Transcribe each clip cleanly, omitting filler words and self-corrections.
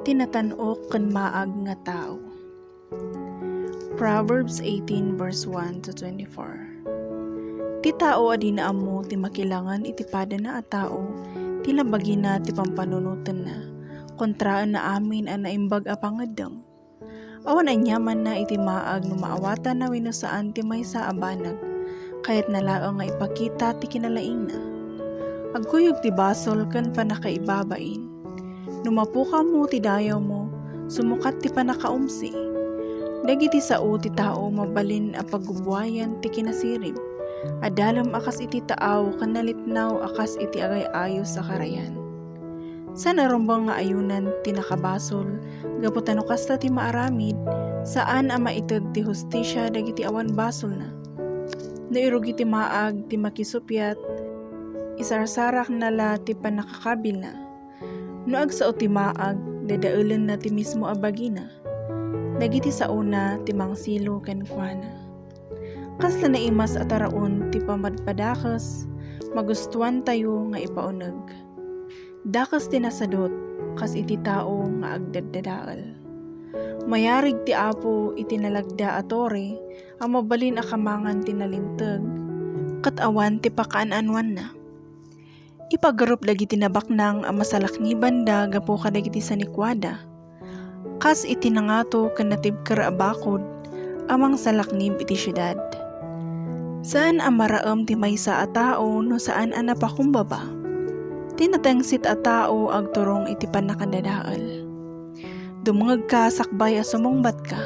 Tinatan-ok ken maag nga tao. Proverbs 18 verse 1 to 24. Ti tao adi na amo ti makilangan iti pada na a tao, ti labagi na ti pampanunutan na, kontraan na amin a naimbag a pangadam. Awan anyaman na iti maag no maawatan na wenno saan ti maysa a banag, kayat nalaang nga ipakita ti kinalaing na. Agkuyog ti basol ken panakaibabain. Numapuka mo ti dayaw mo, sumukat ti panakaumsi. Dagiti sao ti tao mabalin a paggubuayan ti kinasirib. Adalam akas iti taaw ken nalitnaw akas iti agay-ayo sa karayan. San arumbang nga ayunan ti nakabasol, gaputan no kasta ti maaramid, saan a maited ti hustisya dagiti awan basol na. No irugi ti maag ti makisupyat, isarsarak nala ti panakakabil na. No agsao ti maag, dadaelen na ti mismo abagina. Dagiti sauna ti mangsilo ken kuana. Kasla na imas at araon ti pamadpadakas, magustuhan tayo nga ipauneg. Dakas ti nasadot, kas iti tao nga agdaddadaal. Mayarig ti apo iti nalagda atore, ang mabalin a kamangan ti nalinteg, kat awan ti pakaananwan na. Ipagarup dagiti nabaknang a masalakniban da gapo kadagiti sanikwada. Kas iti nangato ken natibker a bakod, amang salaknib iti syudad. Saan a maraem ti maysa a tao no saan a napakumbaba? Tinatengsit a tao agturong iti panakadadaal. Dumungeg ka sakbay a sumungbat ka.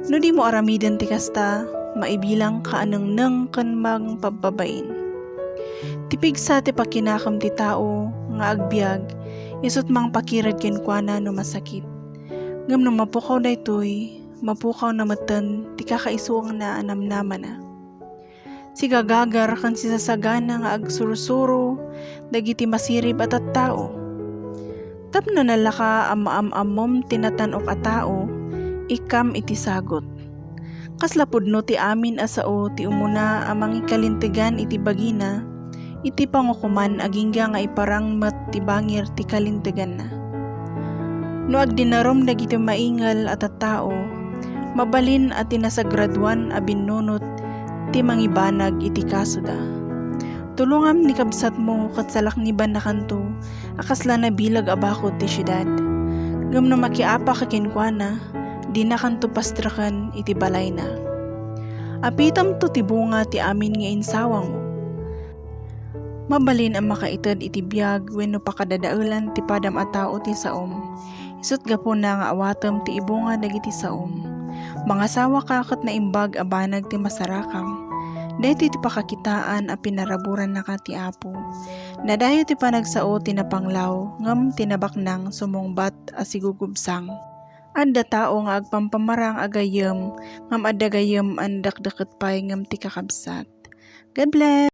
No di mo aramiden ti kasta, maibilang ka anengneng ken mangpabbabain. Tipigsa ti pakinakam ti tao nga agbiag, isut mang pakirad ken kuana no masakit. Ngem no mapukaw daytoy, mapukaw na meten ti kakaisuang na anamnaman na. Si gagagar kan si sasagana nga agsurusuro, dagiti masirib at tao. Tapno nalaka amaam-amom tinatan-ok a tao, ikam iti sagot. Kaslapudno ti amin asao ti umuna amang ikalintegan iti bagina, iti pangukuman agingga nga iparangmet ti bangir ti kalintegan na. No agdinarom dagiti maingal at a tao, mabalin at tinasagraduan a binnunot ti mangibanag iti kaso da. Tulungam ni kabsat mo kat salakniban na kanto, akasla na bilag abakot ti syudad. Ngem no makiapa ka kenkwana, di na kanto pastrakan iti balay na. Apitam to ti bunga ti amin nga insawang mo. Mabalin ang makaited iti biyag wenno pakadadaelan ti padam a tao ti saom. Isut gapo na nga awatem ti ibunga dagiti saom. Mga sawa ka ket naimbag a banag ti masarakam. Daytoy ti pakakitaan a pinaraburan na ka ti apo. Nadayo ti panagsao ti napanglaw, ngem tinabaknang sumungbat a sigugubsang. Adda tao nga agpampamarang agayem, ngem adda gayem an dakdaket pay ngem ti kakabsat. God bless!